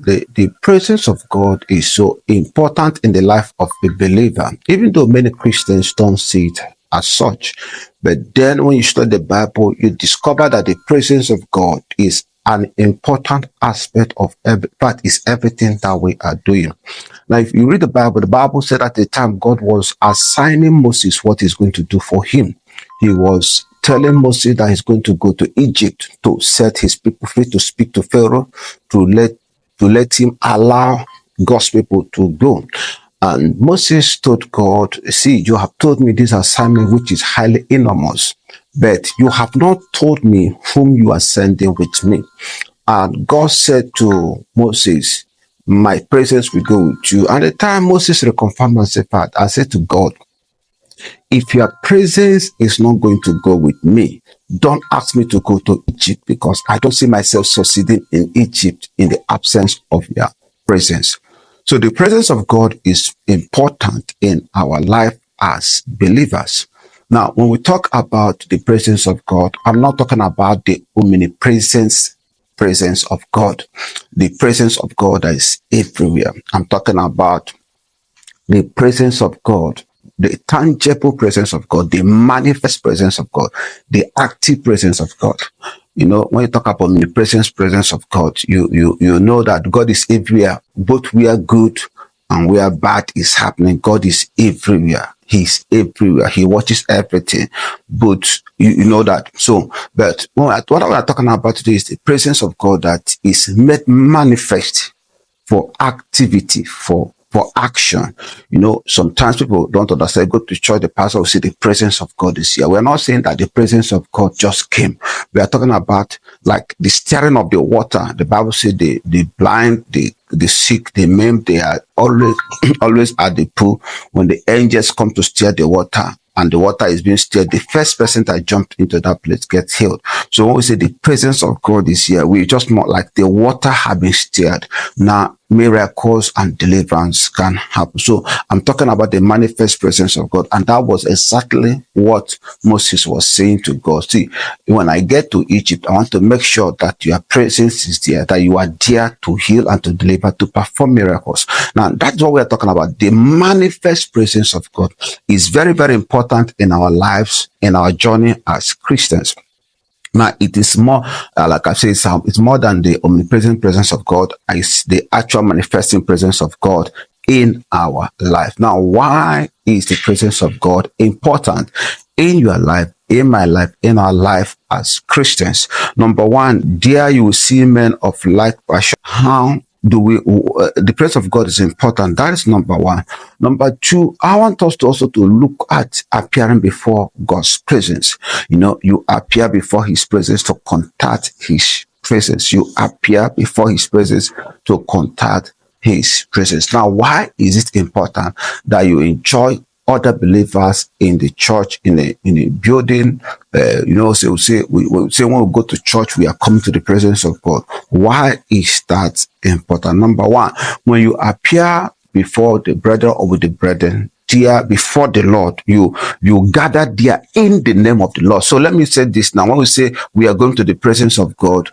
the presence of God is so important in the life of a believer, even though many Christians don't see it as such. But then when you study the Bible, you discover that the presence of God is an important aspect of is everything that we are doing. Now, if you read the Bible said at the time God was assigning Moses what he's going to do for him. He was telling Moses that he's going to go to Egypt to set his people free, to speak to Pharaoh, to let him allow God's people to go. And Moses told God, see, you have told me this assignment which is highly enormous, but you have not told me whom you are sending with me. And God said to Moses, my presence will go with you. And the time Moses reconfirmed and said, I said to God, if your presence is not going to go with me, don't ask me to go to Egypt, because I don't see myself succeeding in Egypt in the absence of your presence. So the presence of God is important in our life as believers. Now, when we talk about the presence of God, I'm not talking about the omnipresence presence of God, the presence of God that is everywhere. I'm talking about the presence of God, the tangible presence of God, the manifest presence of God, the active presence of God. You know, when you talk about the presence of God, you know that God is everywhere, both where good and where bad is happening. God is everywhere. He's everywhere. He watches everything. But you know that. So, but what we are talking about today is the presence of God that is made manifest for activity, for action. You know, sometimes people don't understand. Go to church, the pastor will say the presence of God is here. We're not saying that the presence of God just came. We are talking about like the stirring of the water. The Bible says the blind, the sick, the maimed, they are always always at the pool. When the angels come to stir the water and the water is being stirred, the first person that jumped into that place gets healed. So when we say the presence of God is here, we just more like the water have been stirred. Now miracles and deliverance can happen. So I'm talking about the manifest presence of God, and that was exactly what Moses was saying to God. See, when I get to Egypt, I want to make sure that your presence is there, that you are there to heal and to deliver, to perform miracles. Now that's what we are talking about. The manifest presence of God is very, very important in our lives, in our journey as Christians. Now, it is more, like I said, it's more than the omnipresent presence of God. It's the actual manifesting presence of God in our life. Now, why is the presence of God important in your life, in my life, in our life as Christians? Number one, there you will see men of like passion. How do we the presence of God is important? That is number one. Number two, I want us to also to look at appearing before God's presence. You know, you appear before his presence to contact his presence. You appear before his presence to contact his presence. Now, why is it important that you enjoy other believers in the church, in a building? You know, so we say when we go to church, we are coming to the presence of God. Why is that important? Number one, when you appear before the brethren or with the brethren, there before the Lord, you gather there in the name of the Lord. So let me say this now. When we say we are going to the presence of God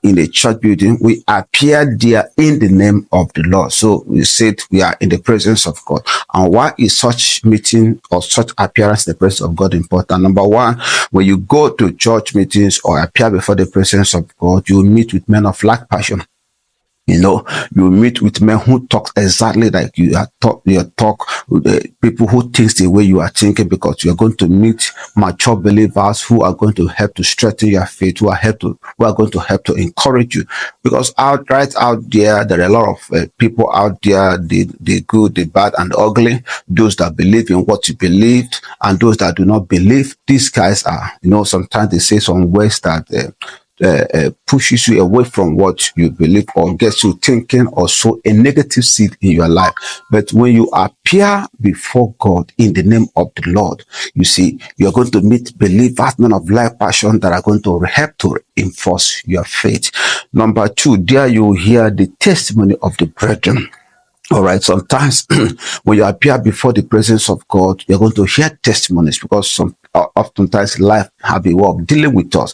in a church building, we appear there in the name of the Lord. So we said we are in the presence of God. And why is such meeting or such appearance in the presence of God important? Number one, when you go to church meetings or appear before the presence of God, you meet with men of like passion. You know, you meet with men who talk exactly like you talk with people who think the way you are thinking, because you are going to meet mature believers who are going to help to strengthen your faith, who are going to help to encourage you. Because out there, there are a lot of people out there, the good, the bad, and the ugly. Those that believe in what you believed, and those that do not believe. These guys are, you know, sometimes they say some words that pushes you away from what you believe, or gets you thinking, or sow a negative seed in your life. But when you appear before God in the name of the Lord, you see, you're going to meet believers, men of like passion, that are going to help to enforce your faith. Number two, there you hear the testimony of the brethren. All right. Sometimes when you appear before the presence of God, you're going to hear testimonies, because oftentimes life have a way of dealing with us.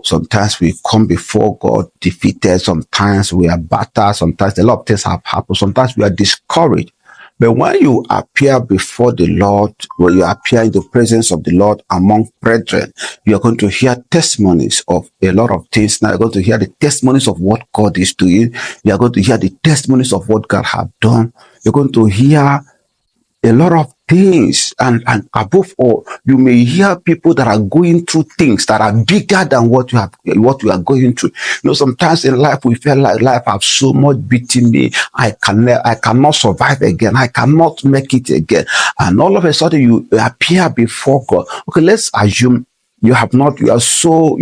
Sometimes we come before God defeated. Sometimes we are battered. Sometimes a lot of things have happened. Sometimes we are discouraged. But when you appear before the Lord, when you appear in the presence of the Lord among brethren, you are going to hear testimonies of a lot of things. Now you're going to hear the testimonies of what God is doing. You are going to hear the testimonies of what God has done. You're going to hear a lot of things, and above all, you may hear people that are going through things that are bigger than what you are going through. Sometimes in life we feel like life has so much beaten me. I cannot survive again. I cannot make it again. And all of a sudden you appear before God. Okay, let's assume you are so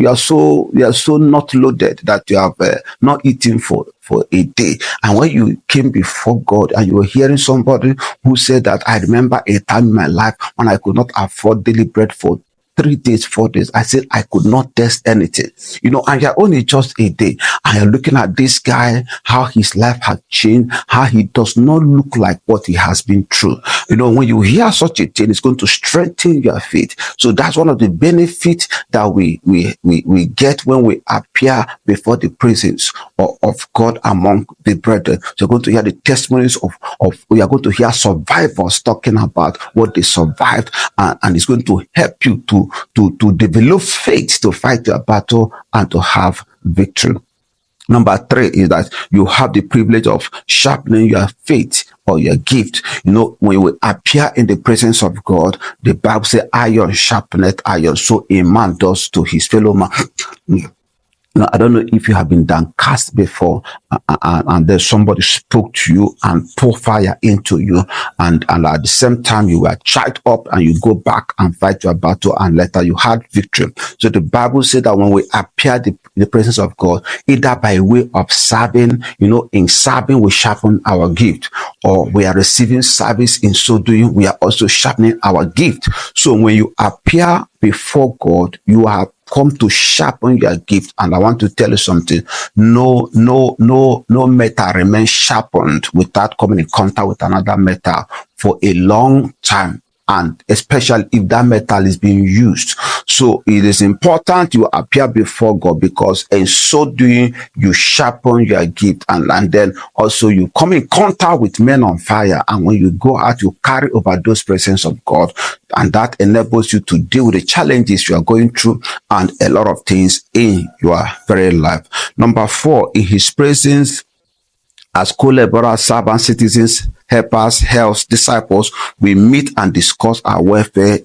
not loaded that you have not eaten for a day. And when you came before God and you were hearing somebody who said that, I remember a time in my life when I could not afford daily bread for 3 days, 4 days. I said I could not taste anything. And you're only just a day. And you're looking at this guy, how his life has changed, how he does not look like what he has been through. When you hear such a thing, it's going to strengthen your faith. So that's one of the benefits that we get when we appear before the presence of God among the brethren. So you're going to hear the testimonies of we are going to hear survivors talking about what they survived, and it's going to help you to develop faith to fight your battle and to have victory. Number 3 is that you have the privilege of sharpening your faith or your gift. When we appear in the presence of God, the Bible says iron sharpeneth iron, so a man does to his fellow man. I don't know if you have been downcast before, and then somebody spoke to you and poured fire into you, and at the same time you were charged up and you go back and fight your battle, and later you had victory. So the Bible said that when we appear in the presence of God, either by way of serving, in serving we sharpen our gift, or we are receiving service. In so doing, we are also sharpening our gift. So when you appear before God, you have come to sharpen your gift. And I want to tell you something. No metal remains sharpened without coming in contact with another metal for a long time, and especially if that metal is being used. So it is important you appear before God, because in so doing you sharpen your gift, and then also you come in contact with men on fire, and when you go out you carry over those presence of God, and that enables you to deal with the challenges you are going through and a lot of things in your very life. Number 4, in his presence, as co-laborers, servants, citizens, helpers, helps, disciples, we meet and discuss our welfare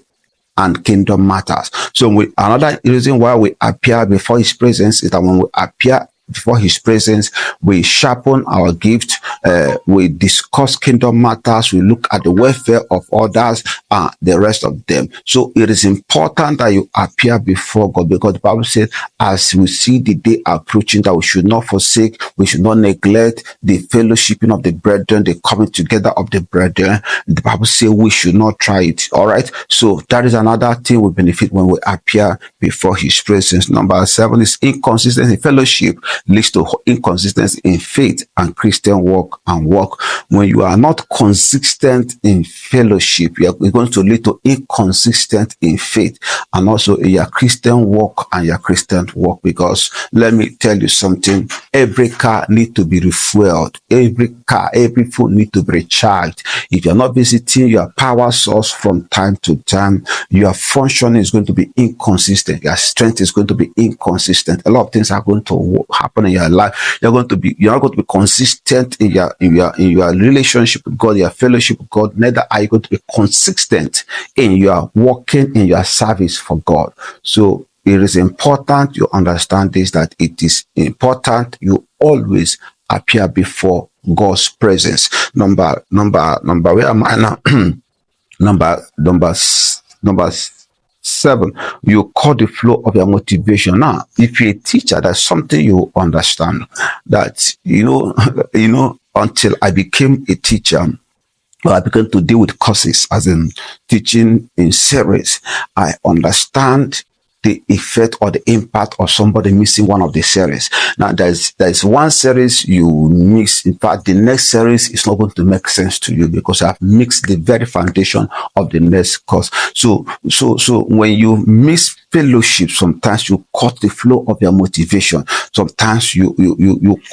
and kingdom matters. So another reason why we appear before his presence is that when we appear before his presence, we sharpen our gift, we discuss kingdom matters, we look at the welfare of others, the rest of them. So it is important that you appear before God, because the Bible says, as we see the day approaching, that we should not forsake, we should not neglect the fellowshipping of the brethren, the coming together of the brethren. The Bible says we should not try it. All right. So that is another thing we benefit when we appear before his presence. Number 7 is inconsistency in fellowship leads to inconsistency in faith and Christian walk and work. When you are not consistent in fellowship, you are going to lead to inconsistent in faith, and also in your Christian walk and your Christian work. Because let me tell you something, every car needs to be refueled, every phone needs to be recharged. If you're not visiting your power source from time to time, your functioning is going to be inconsistent, your strength is going to be inconsistent. A lot of things are going to happen in your life. You're not going to be consistent in your relationship with God, your fellowship with God. Neither are you going to be consistent in your walking in your service for God. So it is important you understand this, that it is important you always appear before God's presence. Number where am I now? number 7, you cut the flow of your motivation. Now, if you're a teacher, that's something you understand, that until I became a teacher, I began to deal with courses, as in teaching in series. I understand the effect or the impact of somebody missing one of the series. Now, there's one series you miss. In fact, the next series is not going to make sense to you because you have mixed the very foundation of the next course. So when you miss fellowship, sometimes you cut the flow of your motivation. Sometimes you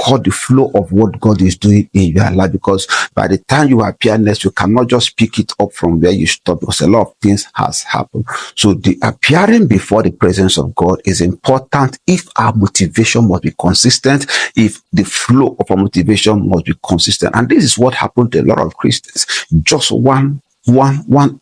cut the flow of what God is doing in your life, because by the time you appear next, you cannot just pick it up from where you stop, because a lot of things has happened. So the appearing before the presence of God is important if our motivation must be consistent, if the flow of our motivation must be consistent. And this is what happened to a lot of Christians. Just one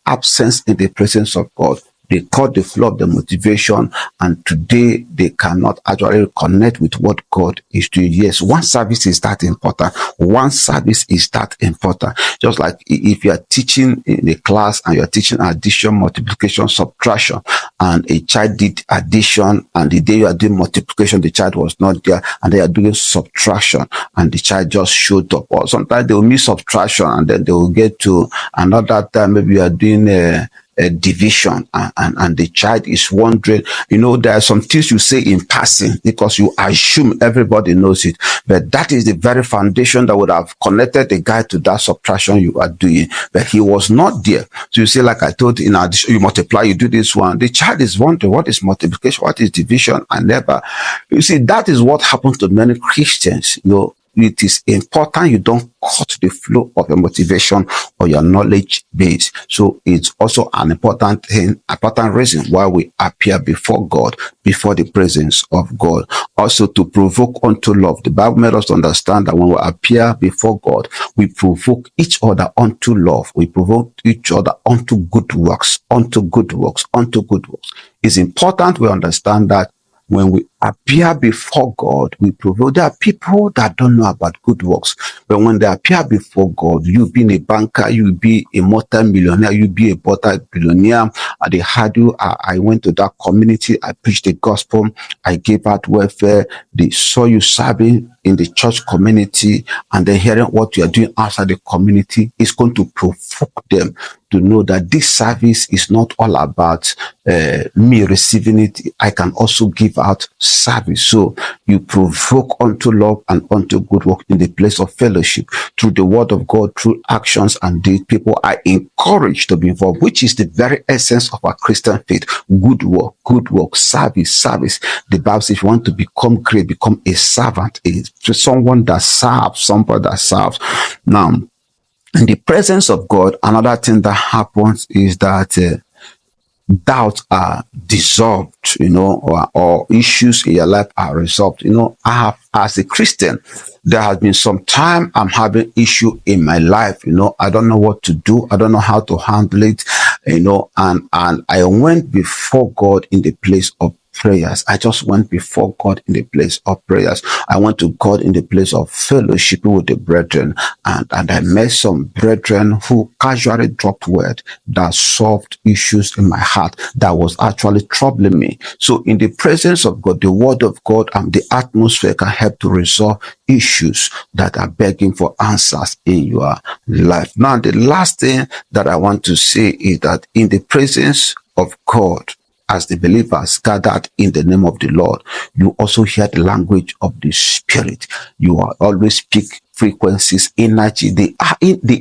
absence in the presence of God, they cut the flow of the motivation, and today they cannot actually connect with what God is doing. Yes, one service is that important. One service is that important. Just like if you are teaching in a class and you are teaching addition, multiplication, subtraction, and a child did addition, and the day you are doing multiplication, the child was not there, and they are doing subtraction, and the child just showed up. Or sometimes they will miss subtraction, and then they will get to another time, maybe you are doing a division, and the child is wondering. There are some things you say in passing because you assume everybody knows it, but that is the very foundation that would have connected the guy to that subtraction you are doing, but he was not there. So you say, like I told you, in addition, you multiply, you do this one, the child is wondering, what is multiplication, what is division? And never, you see, that is what happens to many Christians. It is important you don't cut the flow of your motivation or your knowledge base. So it's also an important reason why we appear before God, before the presence of God. Also, to provoke unto love. The Bible made us understand that when we appear before God, we provoke each other unto love. We provoke each other unto good works, unto good works, unto good works. It's important we understand that when we appear before God, we provoke. There are people that don't know about good works, but when they appear before God, you being a banker, you be a multi-millionaire, you be a multi-billionaire. They had you. I went to that community, I preached the gospel, I gave out welfare. They saw you serving in the church community, and then hearing what you are doing outside the community is going to provoke them to know that this service is not all about me receiving it. I can also give out service. So you provoke unto love and unto good work in the place of fellowship through the word of God, through actions and deeds. People are encouraged to be involved, which is the very essence of our Christian faith. Good work, service. The Bible says if you want to become great, become a servant, someone that serves, somebody that serves. Now, in the presence of God, another thing that happens is that doubts are dissolved, or issues in your life are resolved. I have, as a Christian, there has been some time I'm having issue in my life. I don't know what to do. I don't know how to handle it, and I went before God in the place of prayers. I just went before God in the place of prayers. I went to God in the place of fellowship with the brethren, and I met some brethren who casually dropped word that solved issues in my heart that was actually troubling me. So in the presence of God, the word of God and the atmosphere can help to resolve issues that are begging for answers in your life. Now, the last thing that I want to say is that in the presence of God, as the believers gathered in the name of the Lord, you also hear the language of the Spirit. You are always speak frequencies, energy. The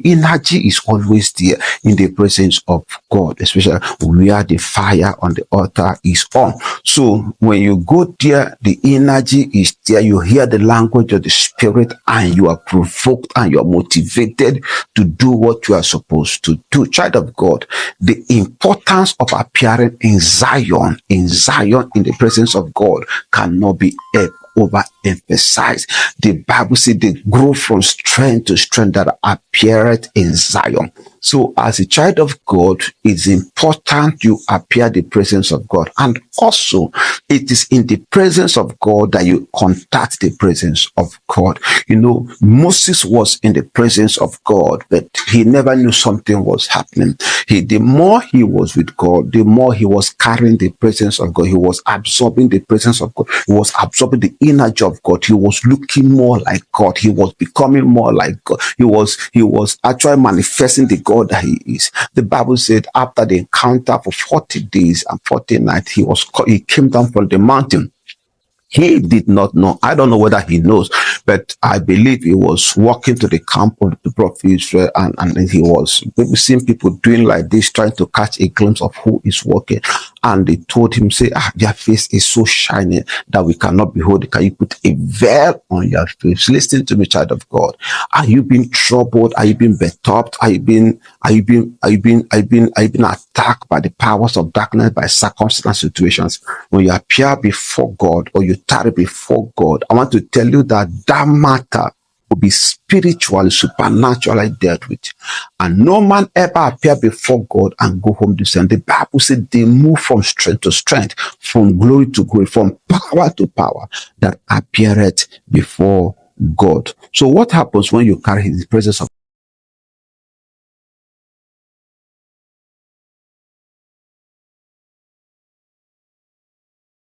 energy is always there in the presence of God, especially where the fire on the altar is on. So when you go there, the energy is there. You hear the language of the Spirit, and you are provoked and you are motivated to do what you are supposed to do. Child of God, the importance of appearing in Zion, in the presence of God, cannot be overemphasized. The Bible says they grow from strength to strength that appeareth in Zion. So as a child of God, it's important you appear the presence of God. And also, it is in the presence of God that you contact the presence of God. Moses was in the presence of God, but he never knew something was happening. The more he was with God, the more he was carrying the presence of God. He was absorbing the presence of God. He was absorbing the energy of God. He was looking more like God. He was becoming more like God. He was actually manifesting the God that he is. The Bible said after the encounter for 40 days and 40 nights, he came down from the mountain. He did not know. I don't know whether he knows, but I believe he was walking to the camp of the people of Israel, and he was seeing people doing like this, trying to catch a glimpse of who is walking. And they told him, say, their face is so shining that we cannot behold it. Can you put a veil on your face? Listen to me, child of God. Are you being troubled? Are you being beturbed? Are you being attacked by the powers of darkness, by circumstances, situations? When you appear before God or you tarry before God, I want to tell you that matter will be spiritually, supernaturally dealt with. And no man ever appear before God and go home the same. The Bible said they move from strength to strength, from glory to glory, from power to power, that appeareth before God. So what happens when you carry the presence of